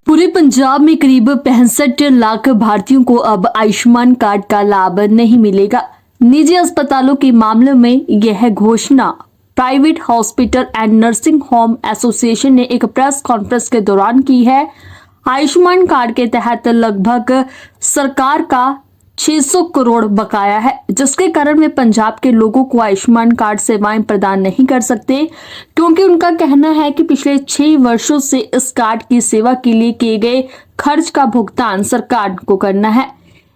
पूरे पंजाब में करीब 65 लाख भारतीयों को अब आयुष्मान कार्ड का लाभ नहीं मिलेगा। निजी अस्पतालों के मामले में यह घोषणा private hospital and nursing home association ने एक प्रेस कॉन्फ्रेंस के दौरान की है। आयुष्मान कार्ड के तहत लगभग सरकार का 600 करोड़ बकाया है, जिसके कारण वे पंजाब के लोगों को आयुष्मान कार्ड सेवाएं प्रदान नहीं कर सकते, क्योंकि उनका कहना है कि पिछले 6 वर्षों से इस कार्ड की सेवा के लिए किए गए खर्च का भुगतान सरकार को करना है।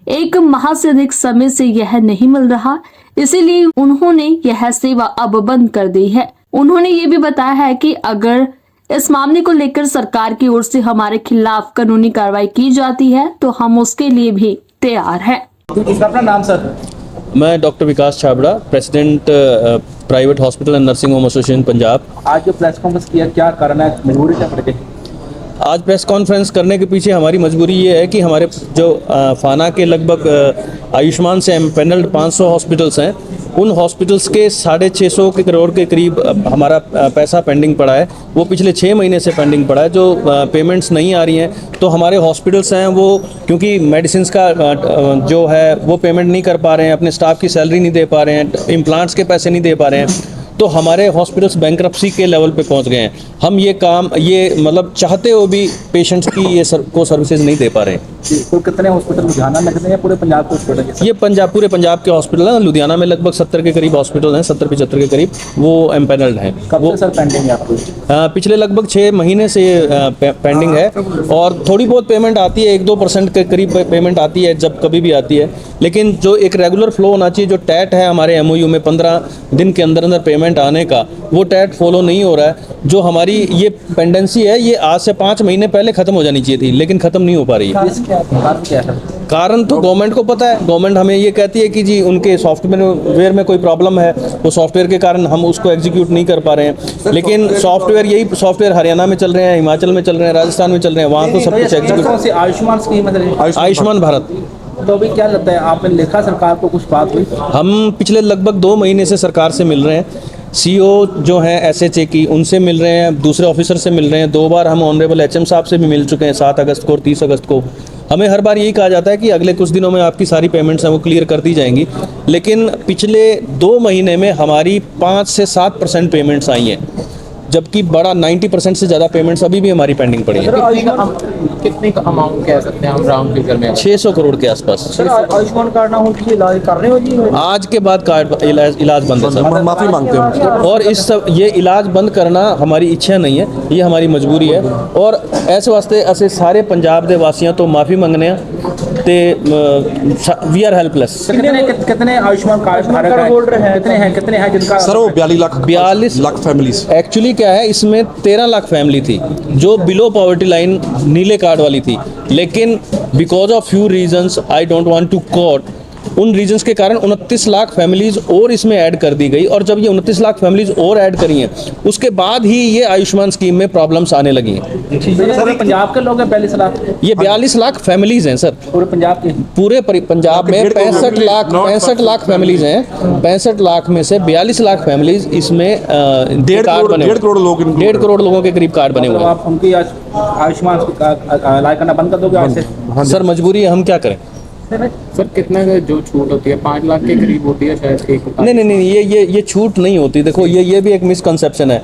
1 माह से अधिक समय से यह नहीं मिल रहा, इसीलिए उन्होंने यह सेवा अब बंद कर दी है। उन्होंने ये भी बताया है कि अगर इस मामले को लेकर सरकार की ओर से हमारे खिलाफ कानूनी कार्रवाई की जाती है तो हम उसके लिए भी तैयार हैं। अपना नाम सर? मैं doctor Vikas Chhabra, president private hospital and nursing home association Punjab. आज जो प्रेस कॉन्फ्रेंस किया, क्या कारण है, मजबूरी क्या पड़ गई? आज प्रेस कॉन्फ्रेंस करने के पीछे हमारी मजबूरी ये है कि हमारे जो फाना के लगभग आयुष्मान से एम्पैनल्ड 500 हॉस्पिटल्स हैं, उन हॉस्पिटल्स के 650 करोड़ के करीब हमारा पैसा पेंडिंग पड़ा है। वो पिछले 6 महीने से पेंडिंग पड़ा है। जो पेमेंट्स नहीं आ रही हैं, तो हमारे हॉस्पिटल्स हैं वो क्योंकि मेडिसिन का जो है वो पेमेंट नहीं कर पा रहे हैं, अपने स्टाफ की सैलरी नहीं दे पा रहे हैं, इम्प्लांट्स के पैसे नहीं दे पा रहे हैं, तो हमारे हॉस्पिटल्स बैंक्रप्सी के लेवल पे पहुंच गए हैं। हम ये मतलब चाहते हो भी पेशेंट्स की ये को सर्विसेज नहीं दे पा रहे हैं। तो कितने हॉस्पिटल लुधियाना में कितने हैं, पूरे पंजाब के हॉस्पिटल? ये पूरे पंजाब के हॉस्पिटल हैं। लुधियाना में लगभग 70 के करीब हॉस्पिटल हैं, 70-75 के करीब वो एम्पैनल्ड हैं। कब से सर पेंडिंग है आपको? पिछले लगभग 6 महीने से पेंडिंग है, और थोड़ी बहुत पेमेंट आती है, 1-2% के करीब पेमेंट आती है जब कभी भी आती है, लेकिन जो एक रेगुलर फ्लो होना चाहिए, जो टैट है हमारे MOU में 15 दिन के अंदर अंदर पेमेंट आने का, वो टैट फॉलो नहीं हो रहा है। जो हमारी ये पेंडेंसी है, ये आज से 5 महीने पहले खत्म हो जानी चाहिए थी, लेकिन खत्म नहीं हो पा रही है। कारण तो गवर्नमेंट को पता है। गवर्नमेंट हमें ये कहती है कि जी उनके सॉफ्टवेयर में कोई प्रॉब्लम है, वो सॉफ्टवेयर के कारण हम उसको एग्जीक्यूट नहीं कर पा रहे हैं, लेकिन यही सॉफ्टवेयर हरियाणा में चल रहे हैं, हिमाचल में चल रहे हैं, राजस्थान में चल रहे हैं, वहाँ तो सब कुछ एग्जीक्यूट। आयुष्मान स्कीम, आयुष्मान भारत। तो अभी क्या लगता है, आपने लिखा सरकार को, कुछ बात हुई? हम पिछले लगभग 2 महीने से सरकार से मिल रहे हैं। CEO जो हैं SHA की, उनसे मिल रहे हैं, दूसरे ऑफिसर से मिल रहे हैं। 2 बार हम ऑनरेबल HM साहब से भी मिल चुके हैं, 7 अगस्त को और 30 अगस्त को। हमें हर बार यही कहा जाता है कि अगले कुछ दिनों में आपकी सारी पेमेंट्स हैं वो क्लियर कर दी जाएंगी, लेकिन पिछले 2 महीने में हमारी 5 से 7% पेमेंट्स आई हैं, जबकि बड़ा 90% से ज़्यादा पेमेंट्स अभी भी हमारी पेंडिंग पड़ी है। कितने का अमाउंट कह सकते हैं हम राउंड फिगर में? 600 करोड़ के आसपास। आयुष्मान कार्ड ना हो तो इलाज कर रहे हो जी? आज के बाद कार्ड इलाज बंद है सर। माफी मांगते हैं। और ये इलाज बंद करना हमारी इच्छा नहीं है, ये हमारी मजबूरी है। और ऐसे वास्ते असे सारे पंजाब के वासियों तो माफ़ी मंगने हैं ते वी आर हेल्पलेस। कितने आयुष्मान कार्ड होल्डर हैं, कितने हैं जिनका? सर वो 42 लाख फैमिलीज। एक्चुअली क्या है, इसमें 13 लाख फैमिली थी जो बिलो पॉवर्टी लाइन नीले कार्ड वाली थी, लेकिन because of few reasons, I don't want to quote, उन रीजंस के कारण 29 लाख फैमिलीज और इसमें ऐड कर दी गई। और जब ये 29 लाख फैमिलीज और ऐड करी हैं, उसके बाद ही ये आयुष्मान स्कीम में प्रॉब्लम्स आने लगी हैं। सर पंजाब के लोग हैं 42 लाख? ये 42 लाख फैमिलीज हैं सर, पूरे पंजाब के? पूरे पंजाब में 65 लाख फैमिलीज हैं। 65 लाख में से 42 लाख फैमिलीज इसमें कार्ड बने, 1.5 करोड़ लोगों के करीब कार्ड बने हुए हैं। आप उनकी आयुष्मान इलाज करना बंद कर दोगे आज से? सर मजबूरी है, हम क्या करें। सर कितना जो छूट होती है 5 लाख के करीब होती है शायद? नहीं, ये छूट नहीं होती। देखो ये भी एक मिसकंसेप्शन है।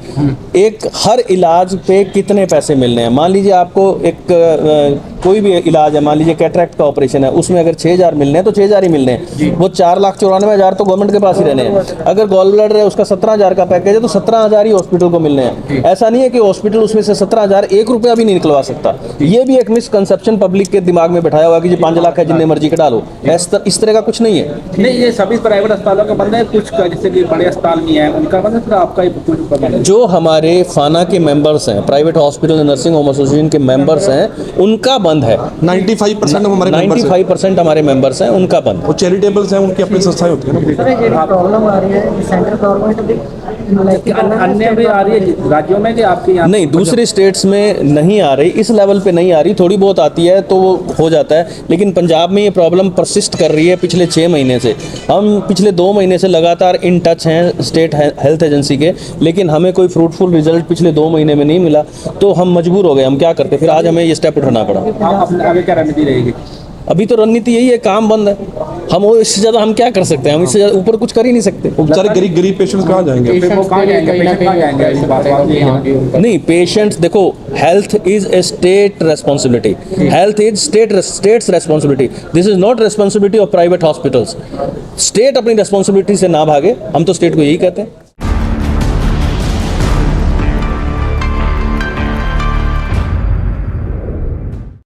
एक हर इलाज पे कितने पैसे मिलने हैं। मान लीजिए आपको एक कोई भी इलाज है, मान लीजिए कैटरेक्ट का ऑपरेशन है, उसमें अगर 6,000 मिलने हैं तो 6,000 ही मिलने हैं। वो 4,94,000 तो गवर्नमेंट के पास ही रहने हैं। अगर गॉल ब्लैडर है, उसका 17,000 का पैकेज है, तो 17,000 ही हॉस्पिटल को मिलने हैं। ऐसा नहीं है कि हॉस्पिटल उसमें से 17,000 1 रुपया भी नहीं निकलवा सकता। ये भी एक मिसकंसेप्शन पब्लिक के दिमाग में बैठाया हुआ कि जी 5 लाख है, जितने मर्जी डालो। इस तरह का कुछ नहीं है। नहीं, ये सभी प्राइवेट अस्पतालों का बंद है, कुछ जैसे कि बड़े अस्पताल नहीं है उनका बंद है, फिर आपका ही कुछ बंद है? जो हमारे फाना के मेंबर्स हैं, private hospital nursing home association के मेंबर्स हैं, उनका बंद है। 95% हमारे 95% हमारे मेंबर्स हैं, उनका बंद। वो चैरिटेबल्स हैं, उनकी अपनी संस्थाएं होती हैं ना। प्रॉब्लम आ रही है सेंट्रल गवर्नमेंट अन्य भी आ रही है राज्यों में कि आपके यहाँ? नहीं, दूसरे स्टेट्स में नहीं आ रही, इस लेवल पे नहीं आ रही, थोड़ी बहुत आती है तो वो हो जाता है, लेकिन पंजाब में ये प्रॉब्लम परसिस्ट कर रही है पिछले 6 महीने से। हम पिछले 2 महीने से लगातार इन टच हैं स्टेट हेल्थ एजेंसी के, लेकिन हमें कोई फ्रूटफुल रिजल्ट पिछले 2 महीने में नहीं मिला, तो हम मजबूर हो गए, हम क्या करते, फिर आज हमें ये स्टेप उठाना पड़ा। आप अपने आगे क्या रणनीति रहेगी? अभी तो रणनीति यही है, काम बंद है, हम वो इससे ज़्यादा हम क्या कर सकते हैं, हम इससे ज़्यादा ऊपर कुछ कर ही नहीं सकते। वो बेचारे गरीब पेशेंट्स कहाँ जाएंगे? फिर वो कहाँ जाएंगे? पेशेंट कहाँ जाएंगे? इस बात नहीं है। नहीं, पेशेंट्स देखो, health is a state responsibility, health is states responsibility, this is not responsibility of private hospitals. State अपनी रेस्पॉन्सिबिलिटी से ना भागे, हम तो स्टेट को यही कहते हैं।